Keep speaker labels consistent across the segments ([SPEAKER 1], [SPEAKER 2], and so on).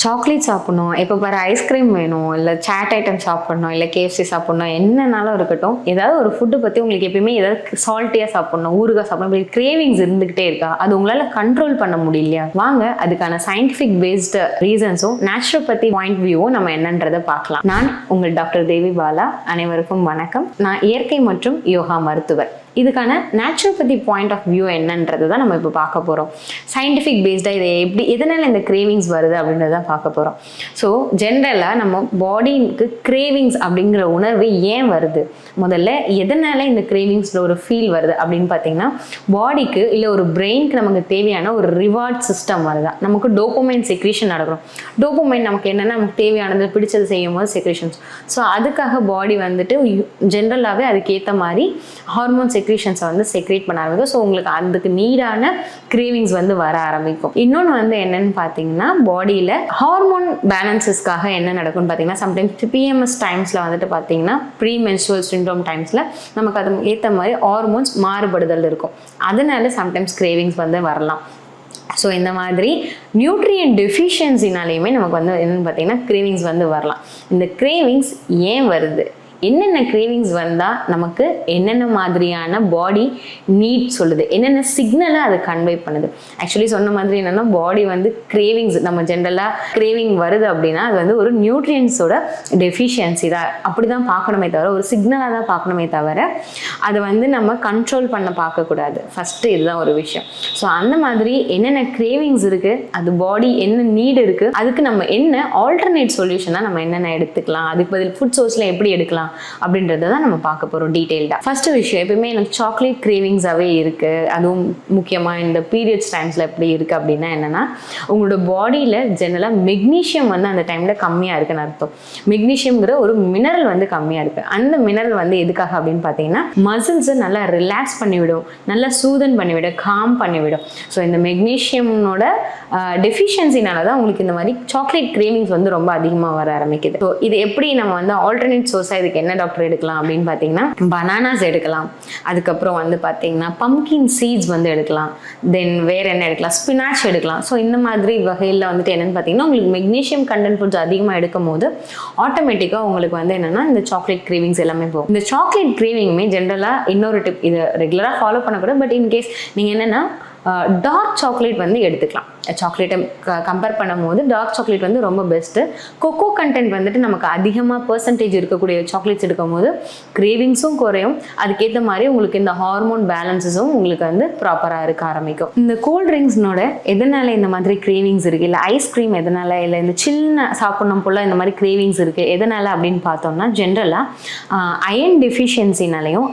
[SPEAKER 1] Chocolate சாப்பிடணும், எப்போ பாரு ஐஸ்கிரீம் வேணும், இல்லை சாட் ஐட்டம் சாப்பிடணும், இல்லை கேஎஃப்சி சாப்பிடணும், என்னன்னாலும் இருக்கட்டும், ஏதாவது ஒரு ஃபுட்டு பற்றி உங்களுக்கு எப்பயுமே ஏதாவது சால்ட்டியாக சாப்பிடணும், ஊறுகாய் சாப்பிடணும், இப்படி கிரேவிங்ஸ் இருந்துகிட்டே இருக்கா? அது உங்களால் கண்ட்ரோல் பண்ண முடியலையா? வாங்க அதுக்கான சயின்டிஃபிக் பேஸ்டு ரீசன்ஸும் நேச்சுரோபதி பாயிண்ட் வியூவும் நம்ம என்னன்றதை பார்க்கலாம். நான் உங்கள் டாக்டர் தேவி பாலா. அனைவருக்கும் வணக்கம். நான் இயற்கை மற்றும் யோகா மருத்துவர். இதுக்கான நேச்சுரோபதி பாயிண்ட் ஆஃப் வியூ என்னன்றது தான் நம்ம இப்போ பார்க்க போகிறோம். சயின்டிஃபிக் பேஸ்டாக இதை எப்படி எதனால் இந்த கிரேவிங்ஸ் வருது அப்படின்றத தான் பார்க்க போகிறோம். ஸோ ஜென்ரலாக நம்ம பாடிக்கு கிரேவிங்ஸ் அப்படிங்கிற உணர்வு ஏன் வருது, முதல்ல எதனால் இந்த கிரேவிங்ஸில் ஒரு ஃபீல் வருது அப்படின்னு பார்த்தீங்கன்னா, பாடிக்கு இல்லை ஒரு பிரெயினுக்கு நமக்கு தேவையான ஒரு ரிவார்ட் சிஸ்டம் வருதான். நமக்கு டோபமைன் செக்ரீஷன் நடக்கணும். டோபமைன் நமக்கு என்னென்னா, நமக்கு தேவையானது பிடிச்சது செய்யும் போது செக்ரீஷன்ஸ். ஸோ அதுக்காக பாடி வந்துட்டு ஜென்ரலாகவே அதுக்கேற்ற மாதிரி ஹார்மோன் செக்ரீஷன்ஸை வந்து செக்ரேட் பண்ண ஆரம்பிக்கும். ஸோ உங்களுக்கு அதுக்கு நீடான கிரேவிங்ஸ் வந்து வர ஆரம்பிக்கும். இன்னொன்று வந்து என்னன்னு பார்த்தீங்கன்னா, பாடியில் ஹார்மோன் பேலன்சஸ்க்காக என்ன நடக்கும்னு பார்த்தீங்கன்னா, சம்டைம்ஸ் பிஎம்எஸ் டைம்ஸில் வந்துட்டு பார்த்தீங்கன்னா, ப்ரீ மென்ஸ்ட்ருவல் சிண்ட்ரோம் டைம்ஸில் நமக்கு அது ஏற்ற மாதிரி ஹார்மோன்ஸ் மாறுபடுதல் இருக்கும். அதனால சம்டைம்ஸ் கிரேவிங்ஸ் வந்து வரலாம். ஸோ இந்த மாதிரி நியூட்ரியன்ட் டெஃபிஷியன்சினாலேயுமே நமக்கு வந்து என்னென்னு பார்த்தீங்கன்னா கிரேவிங்ஸ் வந்து வரலாம். இந்த கிரேவிங்ஸ் ஏன் வருது, என்னென்ன கிரேவிங்ஸ் வந்தால் நமக்கு என்னென்ன மாதிரியான பாடி நீட் சொல்லுது, என்னென்ன சிக்னலை அது கன்வே பண்ணுது. ஆக்சுவலி சொன்ன மாதிரி என்னென்னா, பாடி வந்து கிரேவிங்ஸ் நம்ம ஜென்ரலாக கிரேவிங் வருது அப்படின்னா அது வந்து ஒரு நியூட்ரியன்ஸோட டெஃபிஷியன்சி தான், அப்படி தான் பார்க்கணுமே தவிர ஒரு சிக்னலாக தான் பார்க்கணுமே தவிர அதை வந்து நம்ம கண்ட்ரோல் பண்ண பார்க்கக்கூடாது. ஃபஸ்ட்டு இதுதான் ஒரு விஷயம். ஸோ அந்த மாதிரி என்னென்ன கிரேவிங்ஸ் இருக்குது, அது பாடி என்ன நீடு இருக்குது, அதுக்கு நம்ம என்ன ஆல்டர்னேட் சொல்யூஷனாக நம்ம என்னென்ன எடுத்துக்கலாம், அதுக்கு பதில் ஃபுட் சோர்ஸில் எப்படி எடுக்கலாம் அப்படின்றத தான் நம்ம பார்க்க போகிறோம் டீட்டெயில்டாக. ஃபர்ஸ்ட் விஷயம், எப்பயுமே எனக்கு சாக்லேட் கிரேவிங்ஸாகவே இருக்குது, அதுவும் முக்கியமாக இந்த பீரியட்ஸ் டைம்ஸில் எப்படி இருக்குது அப்படின்னா என்னென்னா, உங்களோட பாடியில் ஜெனரலாக மெக்னீஷியம் வந்து அந்த டைமில் கம்மியாக இருக்குன்னு அர்த்தம். மெக்னீஷியம்ங்கிற ஒரு மினரல் வந்து கம்மியாக இருக்குது. அந்த மினரல் வந்து எதுக்காக அப்படின்னு பார்த்தீங்கன்னா, மசில்ஸை நல்லா ரிலாக்ஸ் பண்ணிவிடும், நல்லா சூதன் பண்ணிவிடும், காம் பண்ணிவிடும். ஸோ இந்த மெக்னீஷியமோட டெஃபிஷியன்சினால தான் உங்களுக்கு இந்த மாதிரி சாக்லேட் கிரேவிங்ஸ் வந்து ரொம்ப அதிகமாக வர ஆரம்பிக்குது. ஸோ இது எப்படி நம்ம வந்து ஆல்டர்னேட் சோர்ஸாக இதுக்கு என்ன டாக்டர் எடுக்கலாம் அப்படின்னு பார்த்தீங்கன்னா, பனானாஸ் எடுக்கலாம், அதுக்கப்புறம் வந்து பார்த்தீங்கன்னா பம்கின் சீட்ஸ் வந்து எடுக்கலாம், தென் வேறு என்ன எடுக்கலாம், ஸ்பினாச் எடுக்கலாம். ஸோ இந்த மாதிரி வகையில் வந்துட்டு என்னென்னு பார்த்தீங்கன்னா, உங்களுக்கு மெக்னீஷியம் கண்டென்ட் ஃபுட்ஸ் அதிகமாக எடுக்கும் போது ஆட்டோமேட்டிக்காக உங்களுக்கு வந்து என்னென்னா இந்த சாக்லேட் கிரேவிங்ஸ் எல்லாமே போகும். இந்த சாக்லேட் கிரேவிங்குமே ஜென்ரலாக இன்னொரு டிப், இதை ரெகுலராக ஃபாலோ பண்ணக்கூடாது, பட் இன்கேஸ் நீங்கள் என்னென்னா டார்க் சாக்லேட் வந்து எடுத்துக்கலாம். சாக்லேட்டை கம்பேர் பண்ணும்போது டார்க் சாக்லேட் வந்து ரொம்ப பெஸ்ட்டு. கொக்கோ கண்டென்ட் வந்துட்டு நமக்கு அதிகமாக பர்சன்டேஜ் இருக்கக்கூடிய சாக்லேட்ஸ் எடுக்கும் போது கிரேவிங்ஸும் குறையும், அதுக்கேற்ற மாதிரி உங்களுக்கு இந்த ஹார்மோன் பேலன்ஸஸும் உங்களுக்கு வந்து ப்ராப்பராக இருக்க ஆரம்பிக்கும். இந்த கூல் ட்ரிங்க்ஸ்னோட எதனால இந்த மாதிரி கிரேவிங்ஸ் இருக்குது, இல்லை ஐஸ்கிரீம் எதனால, இல்லை இந்த சின்ன சாப்பிடணும் போல் இந்த மாதிரி கிரேவிங்ஸ் இருக்குது எதனால அப்படின்னு பார்த்தோம்னா, ஜென்ரலாக அயன் டெஃபிஷியன்சினாலையும்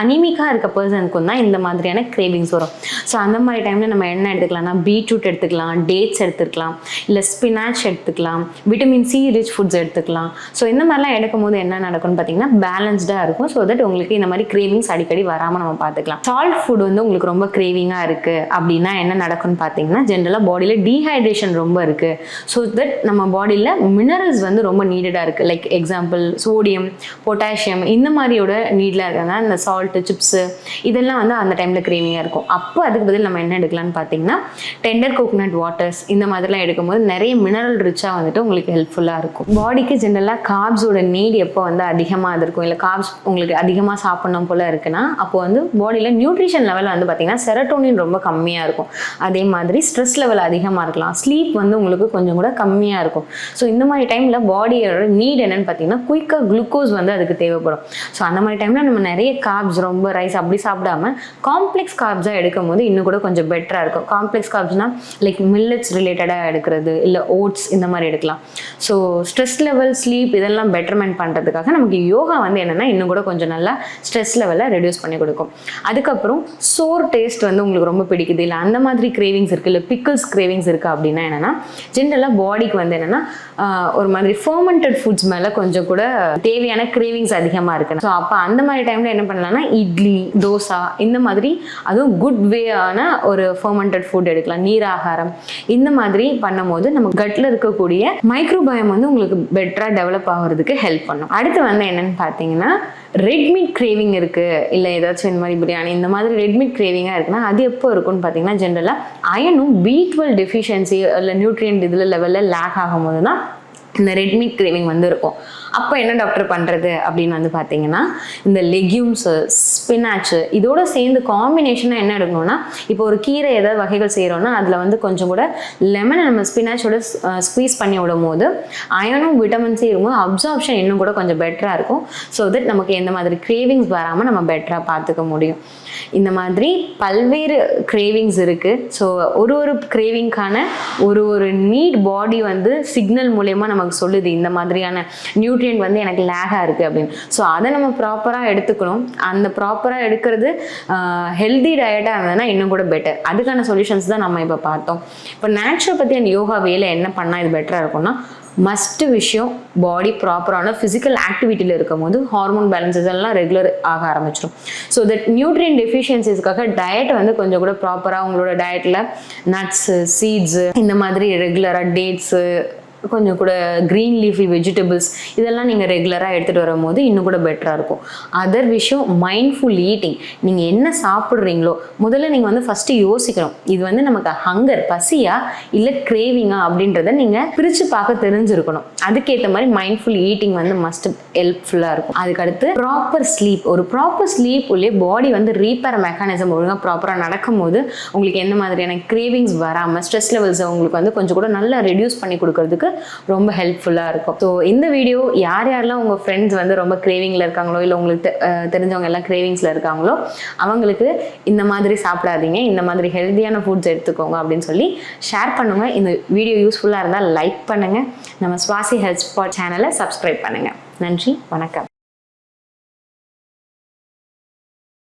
[SPEAKER 1] அனிமிக்காக இருக்க பர்சனுக்கும் தான் இந்த மாதிரியான கிரேவிங்ஸ் வரும். ஸோ அந்த மாதிரி டைமில் நம்ம என்ன எடுத்துக்கலாம்னா, பீட்ரூட் எடுத்துக்கலாம், டேட்ஸ் எடுத்துக்கலாம், இல்லை ஸ்பினாச் எடுத்துக்கலாம், விட்டமின் சி ரிச் ஃபுட்ஸ் எடுத்துக்கலாம். ஸோ இந்த மாதிரிலாம் எடுக்கும் போது என்ன நடக்கும்னு பார்த்தீங்கன்னா, பேலன்ஸ்டாக இருக்கும். ஸோ தட் உங்களுக்கு இந்த மாதிரி கிரேவிங்ஸ் அடிக்கடி வராமல் நம்ம பார்த்துக்கலாம். சால்ட் ஃபுட் வந்து உங்களுக்கு ரொம்ப கிரேவிங்காக இருக்குது அப்படின்னா என்ன நடக்கும்னு பார்த்தீங்கன்னா, ஜென்ரலாக பாடியில் டீஹைட்ரேஷன் ரொம்ப இருக்குது. ஸோ தட் நம்ம பாடியில் மினரல்ஸ் வந்து ரொம்ப நீடடாக இருக்குது. லைக் எக்ஸாம்பிள் சோடியம், பொட்டாசியம் இந்த மாதிரியோட நீடில் இருக்கிறதா இந்த சால்ட்டு, சிப்ஸு இதெல்லாம் வந்து அந்த டைமில் கிரேவிங்காக இருக்கும். அப்போ அதுக்கு பதில் நம்ம என்ன எடுக்கலாம்னு பார்த்தீங்கன்னா, டெண்டர் கோகோனட் வாட்டர்ஸ் இந்த மாதிரிலாம் எடுக்கும்போது நிறைய மினரல் ரிச்சாக வந்துட்டு உங்களுக்கு ஹெல்ப்ஃபுல்லாக இருக்கும். பாடிக்கு ஜென்ரலாக கார்ப்ஸோட நீட் எப்போ வந்து அதிகமாக இருக்கும், இல்லை கார்ப்ஸ் உங்களுக்கு அதிகமாக சாப்பிடணும் போல் இருக்குன்னா, அப்போ வந்து பாடியில் நியூட்ரிஷன் லெவல் வந்து பார்த்தீங்கன்னா செரட்டோனின் ரொம்ப கம்மியாக இருக்கும். அதே மாதிரி ஸ்ட்ரெஸ் லெவல் அதிகமாக இருக்கலாம், ஸ்லீப் வந்து உங்களுக்கு கொஞ்சம் கூட கம்மியாக இருக்கும். ஸோ இந்த மாதிரி டைமில் பாடியோட நீட் என்னென்னு பார்த்தீங்கன்னா, குயிக்காக குளுக்கோஸ் வந்து அதுக்கு தேவைப்படும். ஸோ அந்த மாதிரி டைமில் நம்ம நிறைய கார்ப்ஸ், ரொம்ப ரைஸ் அப்படி சாப்பிடாம காம்ப்ளெக்ஸ் கார்ப்ஸாக எடுக்கும் போது இன்னும் கூட கொஞ்சம் பெட்டராக இருக்கும். காம்ப்ளெக்ஸ் கார்ப்ஸ்னால் லைக் மில்லட்ஸ் ரிலேட்டடாக எடுக்கிறது, இல்லை ஓட்ஸ் இந்த மாதிரி எடுக்கலாம். ஸோ ஸ்ட்ரெஸ் லெவல், ஸ்லீப் இதெல்லாம் பெட்டர்மெண்ட் பண்ணுறதுக்காக நமக்கு யோகா வந்து என்னென்னா இன்னும் கூட கொஞ்சம் நல்லா ஸ்ட்ரெஸ் லெவலை ரெடியூஸ் பண்ணி கொடுக்கும். அதுக்கப்புறம் சோர் டேஸ்ட் வந்து உங்களுக்கு ரொம்ப பிடிக்குது, இல்லை அந்த மாதிரி கிரேவிங்ஸ் இருக்குது, இல்லை பிக்கிள்ஸ் கிரேவிங்ஸ் இருக்குது அப்படின்னா என்னென்னா, ஜென்ரலாக பாடிக்கு வந்து என்னென்னா ஒரு மாதிரி ஃபர்மெண்டட் ஃபுட்ஸ் மேலே கொஞ்சம் கூட தேவையான கிரேவிங்ஸ் அதிகமாக இருக்குது. ஸோ அப்போ அந்த மாதிரி டைமில் என்ன பண்ணலாம்னா, இட்லி, தோசை இந்த மாதிரி அதுவும் குட் வேயான ஹெல்தியான ஒரு ஃபர்மெண்டட் ஃபுட் எடுக்கலாம், நீர் ஆகாரம். இந்த மாதிரி பண்ணும்போது நம்ம கட்டில் இருக்கக்கூடிய மைக்ரோபயம் வந்து உங்களுக்கு பெட்டராக டெவலப் ஆகிறதுக்கு ஹெல்ப் பண்ணும். அடுத்து வந்து என்னன்னு பார்த்தீங்கன்னா, ரெட் மீட் கிரேவிங் இருக்குது, இல்லை ஏதாச்சும் இந்த மாதிரி பிரியாணி இந்த மாதிரி ரெட் மீட் கிரேவிங்காக இருக்குன்னா அது எப்போ இருக்குன்னு பார்த்தீங்கன்னா, ஜென்ரலாக அயனும் B12 டெஃபிஷியன்சி இல்லை நியூட்ரியன்ட் இதில் லெவலில் லேக் ஆகும்போது தான் இந்த ரெட் மீட் கிரேவிங் வந்து இருக்கும். அப்போ என்ன டாக்டர் பண்ணுறது அப்படின்னு வந்து பார்த்தீங்கன்னா, இந்த லெக்யூம்ஸு, ஸ்பினாச்சு இதோட சேர்ந்து காம்பினேஷனாக என்ன எடுக்கணும்னா, இப்போ ஒரு கீரை ஏதாவது வகைகள் செய்கிறோன்னா அதில் வந்து கொஞ்சம் கூட லெமனை நம்ம ஸ்பினாச்சோட ஸ்குவீஸ் பண்ணி விடும் போது அயனும் விட்டமின் சி இருக்கும்போது அப்சார்ப்ஷன் இன்னும் கூட கொஞ்சம் பெட்டராக இருக்கும். ஸோ தட் நமக்கு எந்த மாதிரி கிரேவிங்ஸ் வராமல் நம்ம பெட்டராக பார்த்துக்க முடியும். இந்த மாதிரி பல்வேறு கிரேவிங்ஸ் இருக்குது. ஸோ ஒரு கிரேவிங்கான ஒரு நீட் பாடி வந்து சிக்னல் மூலயமா நமக்கு சொல்லுது இந்த மாதிரியான நியூட்ரியன்ட் வந்து எனக்கு லேகாக இருக்குது அப்படின்னு. ஸோ அதை நம்ம ப்ராப்பராக எடுத்துக்கணும். அந்த ப்ராப்பராக எடுக்கிறது ஹெல்தி டயட்டாக இருந்ததுன்னா இன்னும் கூட பெட்டர். அதுக்கான சொல்யூஷன்ஸ் தான் நம்ம இப்போ பார்த்தோம். இப்போ நேச்சுரோபதி அண்ட் யோகா வேலை என்ன பண்ணால் இது பெட்டராக இருக்கும்னா, மஸ்ட் விஷயம் பாடி ப்ராப்பரான ஃபிசிக்கல் ஆக்டிவிட்டியில் இருக்கும் போது ஹார்மோன் பேலன்சஸ் எல்லாம் ரெகுலர் ஆக ஆரம்பிச்சிடும். ஸோ தட் நியூட்ரியன் டெஃபிஷியன்சிஸ்க்காக டயட் வந்து கொஞ்சம் கூட ப்ராப்பராக உங்களோட டயட்டில் நட்ஸு, சீட்ஸு இந்த மாதிரி ரெகுலராக டேட்ஸு, கொஞ்சம் கூட க்ரீன் லீஃபி வெஜிடபிள்ஸ் இதெல்லாம் நீங்கள் ரெகுலராக எடுத்துகிட்டு வரும்போது இன்னும் கூட பெட்டராக இருக்கும். அதர் விஷயம் மைண்ட்ஃபுல் ஈட்டிங். நீங்கள் என்ன சாப்பிட்றீங்களோ முதல்ல நீங்கள் வந்து ஃபஸ்ட்டு யோசிக்கணும், இது வந்து நமக்கு ஹங்கர் பசியா இல்லை கிரேவிங்கா அப்படின்றத நீங்கள் பிரித்து பார்க்க தெரிஞ்சிருக்கணும். அதுக்கேற்ற மாதிரி மைண்ட்ஃபுல் ஈட்டிங் வந்து மஸ்ட் ஹெல்ப்ஃபுல்லாக இருக்கும். அதுக்கடுத்து ப்ராப்பர் ஸ்லீப். ஒரு ப்ராப்பர் ஸ்லீப் உள்ளே பாடி வந்து ரீப்பேர் மெக்கானிசம் ஒழுங்காக ப்ராப்பராக நடக்கும்போது உங்களுக்கு எந்த மாதிரியான கிரேவிங்ஸ் வராமல் ஸ்ட்ரெஸ் லெவல்ஸை உங்களுக்கு வந்து கொஞ்சம் கூட நல்லா ரெடியூஸ் பண்ணி கொடுக்கறதுக்கு ரொம்ப ஹெல்ப்ஃபுல்லாக இருக்கும். ஸோ இந்த வீடியோ யாரெல்லாம் உங்கள் ஃப்ரெண்ட்ஸ் வந்து ரொம்ப கிரேவிங்கில் இருக்காங்களோ இல்லை உங்களுக்கு தெரிஞ்சவங்க எல்லாம் கிரேவிங்ஸில் இருக்காங்களோ அவங்களுக்கு இந்த மாதிரி சாப்பிடாதீங்க, இந்த மாதிரி ஹெல்த்தியான ஃபுட்ஸ் எடுத்துக்கோங்க அப்படின்னு சொல்லி ஷேர் பண்ணுங்கள். இந்த வீடியோ யூஸ்ஃபுல்லாக இருந்தால் லைக் பண்ணுங்கள். நம்ம சுவாசி ஹெல்த் ஸ்பாட் சேனலை சப்ஸ்கிரைப் பண்ணுங்கள். நன்றி, வணக்கம்.